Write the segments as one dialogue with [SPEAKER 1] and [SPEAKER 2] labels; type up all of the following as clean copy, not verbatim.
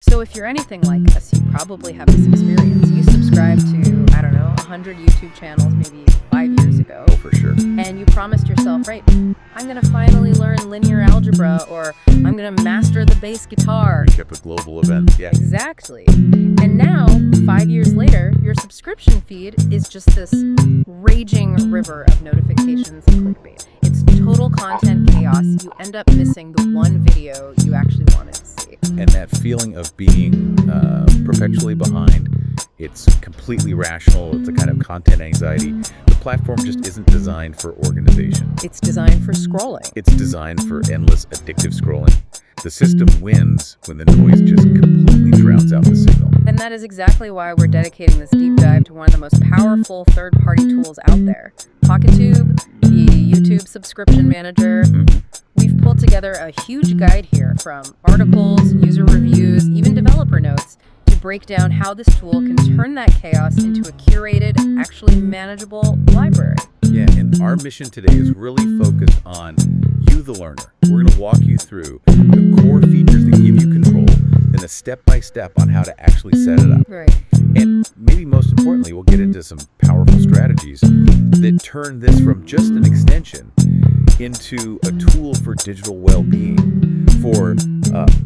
[SPEAKER 1] So if you're anything like us, you probably have this experience. You subscribed to, I don't know, 100 YouTube channels maybe 5 years ago.
[SPEAKER 2] Oh, for sure.
[SPEAKER 1] And you promised yourself, right, I'm going to finally learn linear algebra, or I'm going to master the bass guitar.
[SPEAKER 2] Recap a global event, yeah.
[SPEAKER 1] Exactly. And now, 5 years later, your subscription feed is just this raging river of notifications and clickbait. It's total content chaos. You end up missing the one video you actually wanted to see.
[SPEAKER 2] And that feeling of being perpetually behind, it's completely rational. It's a kind of content anxiety. The platform just isn't designed for organization.
[SPEAKER 1] It's designed for scrolling.
[SPEAKER 2] It's designed for endless addictive scrolling. The system wins when the noise just completely drowns out the signal.
[SPEAKER 1] And that is exactly why we're dedicating this deep dive to one of the most powerful third-party tools out there, PocketTube, the YouTube subscription manager. We've pulled together a huge guide here from articles, user reviews, even developer notes to break down how this tool can turn that chaos into a curated, actually manageable library.
[SPEAKER 2] Yeah, and our mission today is really focused on you, the learner. We're going to walk you through the core features that give you control and a step-by-step on how to actually set it up.
[SPEAKER 1] Right.
[SPEAKER 2] And maybe most importantly, we'll get into some powerful strategies that turn this from just an extension into a tool for digital well-being, for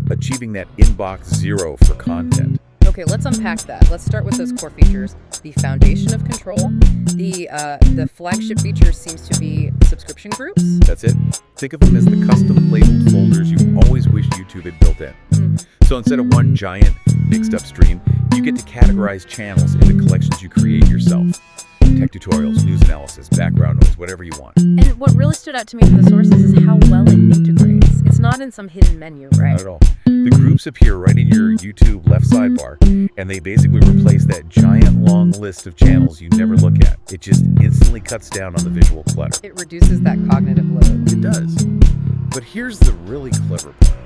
[SPEAKER 2] achieving that inbox zero for content.
[SPEAKER 1] Okay, let's unpack that. Let's start with those core features. The foundation of control. The flagship feature seems to be subscription groups.
[SPEAKER 2] That's it. Think of them as the custom labeled folders you always wished YouTube had built in. So instead of one giant mixed up stream, you get to categorize channels into collections you create yourself. Tech tutorials, news analysis, background noise, whatever you want.
[SPEAKER 1] And what really stood out to me from the sources is how well it integrates. It's not in some hidden menu, right?
[SPEAKER 2] Not at all. The groups appear right in your YouTube left sidebar, and they basically replace that giant long list of channels you never look at. It just instantly cuts down on the visual clutter.
[SPEAKER 1] It reduces that cognitive load.
[SPEAKER 2] It does. But here's the really clever part.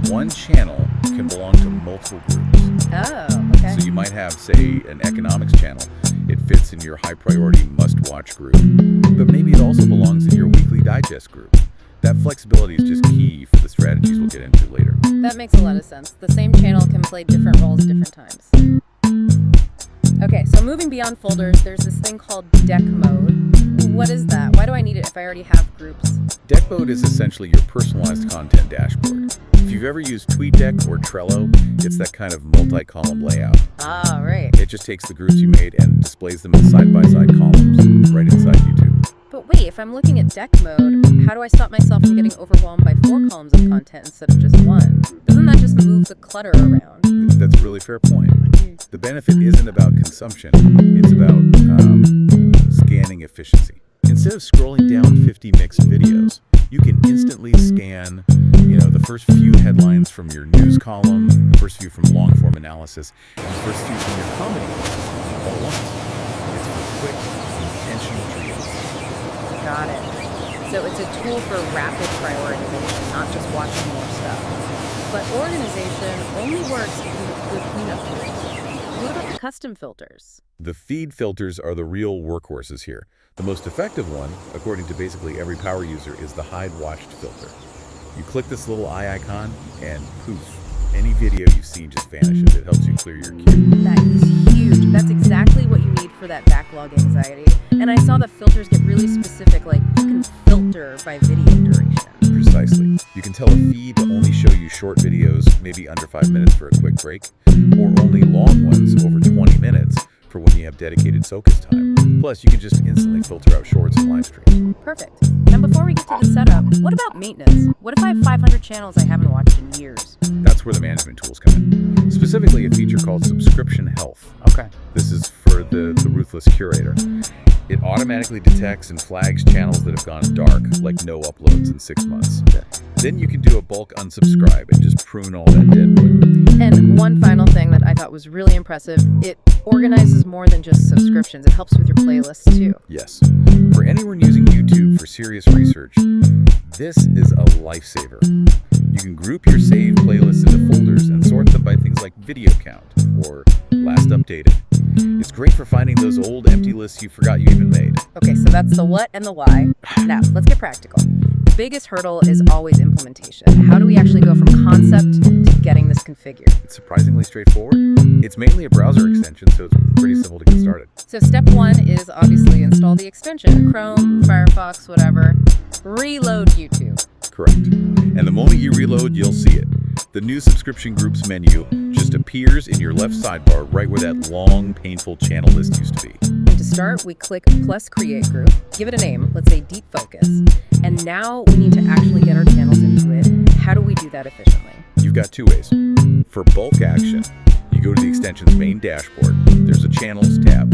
[SPEAKER 2] One channel can belong to multiple groups.
[SPEAKER 1] Oh, okay.
[SPEAKER 2] So you might have, say, an economics channel. It fits in your high-priority must-watch group. But maybe it also belongs in your weekly digest group. That flexibility is just key for the strategies we'll get into later.
[SPEAKER 1] That makes a lot of sense. The same channel can play different roles different times. Okay, so moving beyond folders, there's this thing called deck mode. What is that? Why do I need it if I already have groups?
[SPEAKER 2] Deck mode is essentially your personalized content dashboard. If you've ever used TweetDeck or Trello, it's that kind of multi-column layout.
[SPEAKER 1] Ah, right.
[SPEAKER 2] It just takes the groups you made and displays them in side-by-side columns right inside YouTube.
[SPEAKER 1] But wait, if I'm looking at deck mode, how do I stop myself from getting overwhelmed by 4 columns of content instead of just one? Doesn't that just move the clutter around?
[SPEAKER 2] That's a really fair point. The benefit isn't about consumption. It's about scanning efficiency. Instead of scrolling down 50 mixed videos, you can instantly scan, the first few headlines from your news column, the first few from long-form analysis, and the first few from your comedy all at once. It's a quick, intentional triage.
[SPEAKER 1] Got it. So it's a tool for rapid prioritization, not just watching more stuff. But organization only works if you have good cleanup tools. What about the custom filters?
[SPEAKER 2] The feed filters are the real workhorses here. The most effective one, according to basically every power user, is the hide watched filter. You click this little eye icon and poof, any video you've seen just vanishes. It helps you clear your queue.
[SPEAKER 1] That is huge. That's exactly what you need for that backlog anxiety. And I saw the filters get really specific, like you can filter by video duration.
[SPEAKER 2] Precisely. You can tell a feed to only show you short videos, maybe under 5 minutes for a quick break, or only long ones over 20 minutes for when you have dedicated focus time. Plus, you can just instantly filter out shorts and live streams.
[SPEAKER 1] Perfect. And before we get to the setup, what about maintenance? What if I have 500 channels I haven't watched in years?
[SPEAKER 2] That's where the management tools come in. Specifically, a feature called Subscription Health.
[SPEAKER 1] Okay.
[SPEAKER 2] This is for the ruthless curator. It automatically detects and flags channels that have gone dark, like no uploads in 6 months. Then you can do a bulk unsubscribe and just prune all that dead wood.
[SPEAKER 1] And one final thing that I thought was really impressive, it organizes more than just subscriptions. It helps with your playlists too.
[SPEAKER 2] Yes. For anyone using YouTube for serious research, this is a lifesaver. You can group your saved playlists into folders and sort them by things like video count or last updated. It's great for finding those old empty lists you forgot you even made.
[SPEAKER 1] Okay, so that's the what and the why. Now, let's get practical. biggest hurdle is always implementation. How do we actually go from concept to getting this configured?
[SPEAKER 2] It's surprisingly straightforward. It's mainly a browser extension, so it's pretty simple to get started.
[SPEAKER 1] So step one is obviously install the extension, Chrome, Firefox, whatever. Reload YouTube.
[SPEAKER 2] Correct. And the moment you reload, you'll see it. The new subscription groups menu just appears in your left sidebar right where that long, painful channel list used to be.
[SPEAKER 1] And to start, we click plus create group, give it a name, let's say deep focus. And now we need to actually get our channels into it. How do we do that efficiently?
[SPEAKER 2] You've got two ways. For bulk action, you go to the extension's main dashboard. There's a channels tab,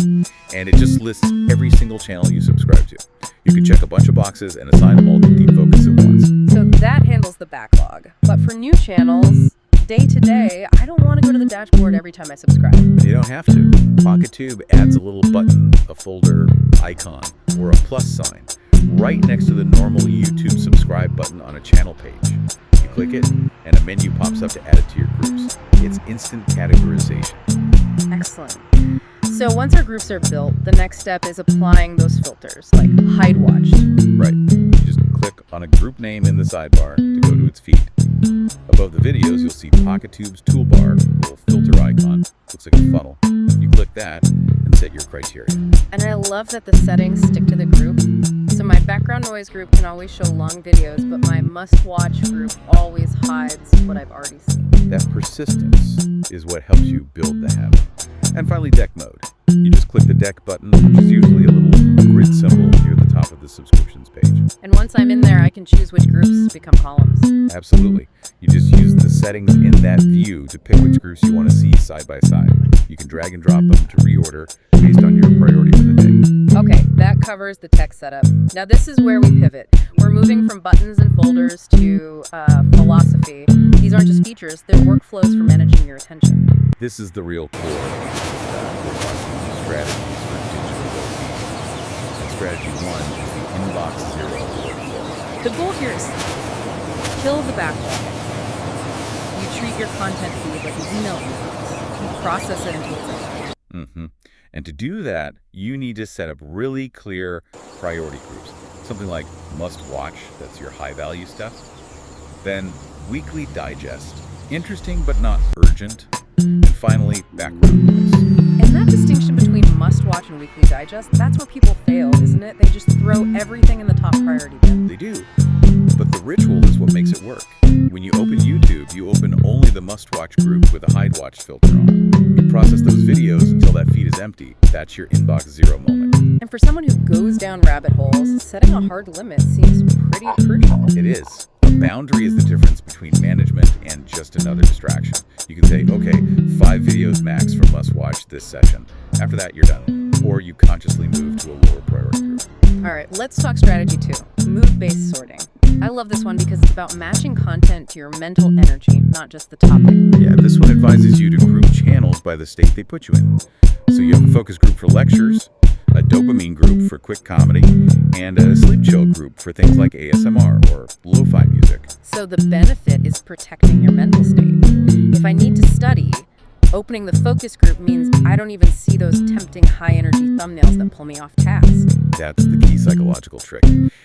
[SPEAKER 2] and it just lists every single channel you subscribe to. You can check a bunch of boxes and assign them all to deep focus at once.
[SPEAKER 1] So that handles the backlog. But for new channels, day to day, I don't want to go to the dashboard every time I subscribe.
[SPEAKER 2] You don't have to. PocketTube adds a little button, a folder, icon, or a plus sign right next to the normal YouTube subscribe button on a channel page. You click it, and a menu pops up to add it to your groups. It's instant categorization.
[SPEAKER 1] Excellent. So once our groups are built, the next step is applying those filters, like hide watched.
[SPEAKER 2] Right. You just click on a group name in the sidebar to go to its feed. Above the videos, you'll see PocketTube's toolbar, a little filter icon. Looks like a funnel. You click that and set your criteria.
[SPEAKER 1] And I love that the settings stick to the group. So my background noise group can always show long videos, but my must-watch group always hides what I've already seen.
[SPEAKER 2] That persistence is what helps you build the habit. And finally, deck mode. You just click the deck button, which is usually a little grid symbol near the top of the subscriptions page.
[SPEAKER 1] And once I'm in there, I can choose which groups become columns.
[SPEAKER 2] Absolutely. You just use the settings in that view to pick which groups you want to see side by side. You can drag and drop them to reorder based on your priority for the day.
[SPEAKER 1] Okay, that covers the tech setup. Now this is where we pivot. We're moving from buttons and folders to philosophy. These aren't just features, they're workflows for managing your attention.
[SPEAKER 2] This is the real core. We're talking strategies for digital well-being. And strategy one is the inbox zero workflow.
[SPEAKER 1] The goal here is kill the backlog. You treat your content feed like an email inbox. You process it until it's empty.
[SPEAKER 2] Mm-hmm. And to do that, you need to set up really clear priority groups. Something like must watch, that's your high value stuff. Then weekly digest, interesting but not urgent. And finally, background noise.
[SPEAKER 1] And that distinction between must watch and weekly digest, that's where people fail, isn't it? They just throw everything in the top priority bin.
[SPEAKER 2] They do. But the ritual is what makes it work. When you open YouTube, you open only the must-watch group with a hide watch filter on. You process those videos until that feed is empty. That's your inbox zero moment.
[SPEAKER 1] And for someone who goes down rabbit holes, setting a hard limit seems pretty crucial.
[SPEAKER 2] It is. A boundary is the difference between management and just another distraction. You can say, okay, 5 videos max for must-watch this session. After that, you're done. Or you consciously move to a lower priority group.
[SPEAKER 1] All right, let's talk strategy 2, mood-based sorting. I love this one because it's about matching content to your mental energy, not just the topic.
[SPEAKER 2] Yeah, this one advises you to group channels by the state they put you in. So you have a focus group for lectures, a dopamine group for quick comedy, and a sleep chill group for things like ASMR or lo-fi music.
[SPEAKER 1] So the benefit is protecting your mental state. If I need to study, opening the focus group means I don't even see those tempting high-energy thumbnails that pull me off task.
[SPEAKER 2] That's the key psychological trick.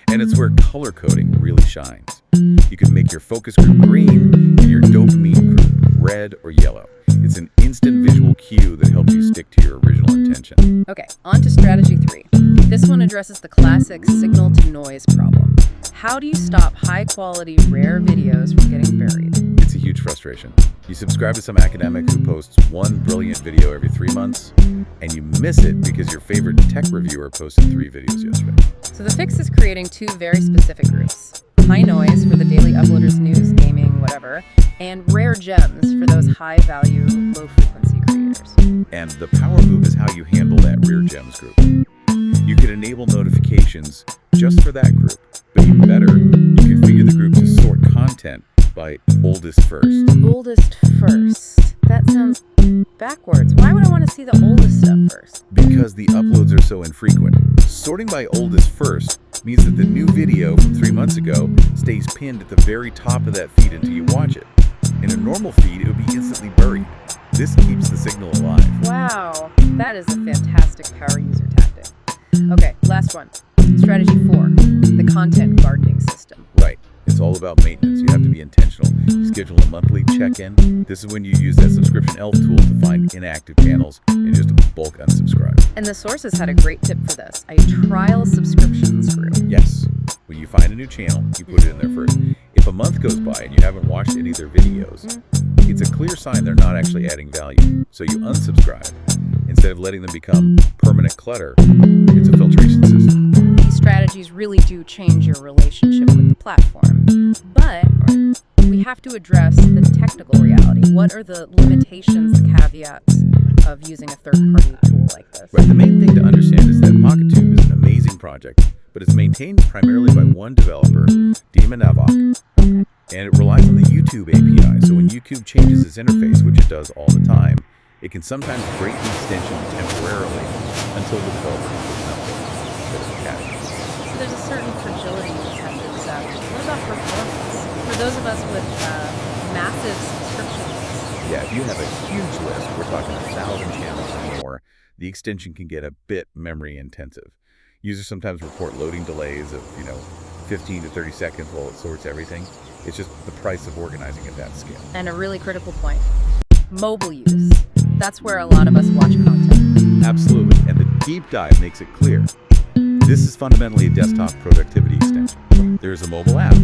[SPEAKER 2] And it's where color coding really shines. You can make your focus group green and your dopamine group red or yellow. It's an instant visual cue that helps you stick to your original intention.
[SPEAKER 1] Okay, on to strategy 3. This one addresses the classic signal-to-noise problem. How do you stop high-quality, rare videos from getting buried?
[SPEAKER 2] It's a huge frustration. You subscribe to some academic who posts one brilliant video every 3 months, and you miss it because your favorite tech reviewer posted 3 videos yesterday.
[SPEAKER 1] So the fix is creating 2 very specific groups. High noise for the daily uploaders, news, gaming, whatever, and rare gems for those high-value, low-frequency creators.
[SPEAKER 2] And the power move is how you handle that rare gems group. You can enable notifications just for that group, but even better, you configure the group to sort content by oldest first.
[SPEAKER 1] Oldest first. That sounds backwards. Why would I want to see the oldest stuff first?
[SPEAKER 2] Because the uploads are so infrequent. Sorting by oldest first means that the new video from 3 months ago stays pinned at the very top of that feed until you watch it. In a normal feed, it would be instantly buried. This keeps the signal alive.
[SPEAKER 1] Wow, that is a fantastic power user tactic. Okay, last one. Strategy 4, the content gardening system.
[SPEAKER 2] Right. all about maintenance. You have to be intentional. You schedule a monthly check-in. This is when you use that subscription elf tool to find inactive channels and just bulk unsubscribe.
[SPEAKER 1] And the sources had a great tip for this, a trial subscriptions group.
[SPEAKER 2] Yes. When you find a new channel, you put it in there first. If a month goes by and you haven't watched any of their videos, it's a clear sign they're not actually adding value. So you unsubscribe. Instead of letting them become permanent clutter, it's a filtration system.
[SPEAKER 1] These strategies really do change your relationship with the platform. But we have to address the technical reality. What are the limitations, the caveats of using a third-party tool like this?
[SPEAKER 2] Right. The main thing to understand is that PocketTube is an amazing project, but it's maintained primarily by one developer, Dima Navok, and it relies on the YouTube API. So when YouTube changes its interface, which it does all the time, it can sometimes break the extension temporarily until the developer puts an update.
[SPEAKER 1] So there's a certain fragility you just have to accept. What about performance? For those of us with massive subscription lists.
[SPEAKER 2] Yeah, if you have a huge list, we're talking 1,000 channels or more, the extension can get a bit memory intensive. Users sometimes report loading delays of, 15 to 30 seconds while it sorts everything. It's just the price of organizing at that scale.
[SPEAKER 1] And a really critical point, mobile use. That's where a lot of us watch content.
[SPEAKER 2] Absolutely, and the deep dive makes it clear. This is fundamentally a desktop productivity extension. There's a mobile app,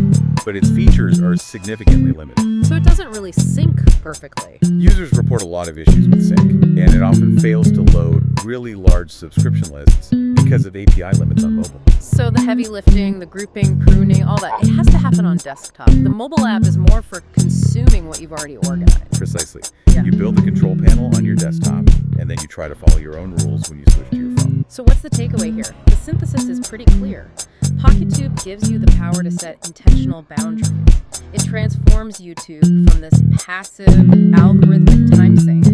[SPEAKER 2] but its features are significantly limited.
[SPEAKER 1] So it doesn't really sync perfectly.
[SPEAKER 2] Users report a lot of issues with sync, and it often fails to load really large subscription lists because of API limits on mobile.
[SPEAKER 1] So the heavy lifting, the grouping, pruning, all that, it has to happen on desktop. The mobile app is more for consuming what you've already organized.
[SPEAKER 2] Precisely.
[SPEAKER 1] Yeah.
[SPEAKER 2] You build the control panel on your desktop, and then you try to follow your own rules when you switch to your phone.
[SPEAKER 1] So what's the takeaway here? The synthesis is pretty clear. PocketTube gives you the power to set intentional boundaries. It transforms YouTube from this passive, algorithmic time sink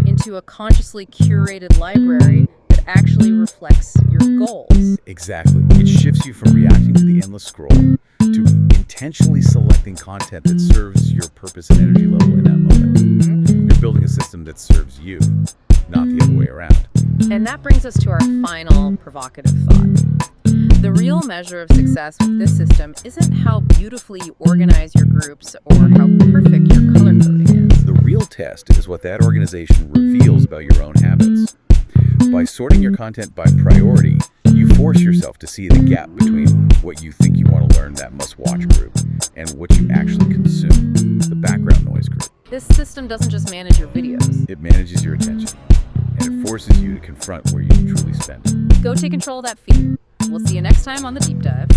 [SPEAKER 1] into a consciously curated library that actually reflects your goals.
[SPEAKER 2] Exactly. It shifts you from reacting to the endless scroll to intentionally selecting content that serves your purpose and energy level in that moment. You're building a system that serves you, not the other way around.
[SPEAKER 1] And that brings us to our final provocative thought. The real measure of success with this system isn't how beautifully you organize your groups or how perfect your color coding is.
[SPEAKER 2] The real test is what that organization reveals about your own habits. By sorting your content by priority, you force yourself to see the gap between what you think you want to learn, that must-watch group, and what you actually consume, the background noise group.
[SPEAKER 1] This system doesn't just manage your videos.
[SPEAKER 2] It manages your attention, and it forces you to confront where you truly spend it.
[SPEAKER 1] Go take control of that feed. We'll see you next time on The Deep Dive.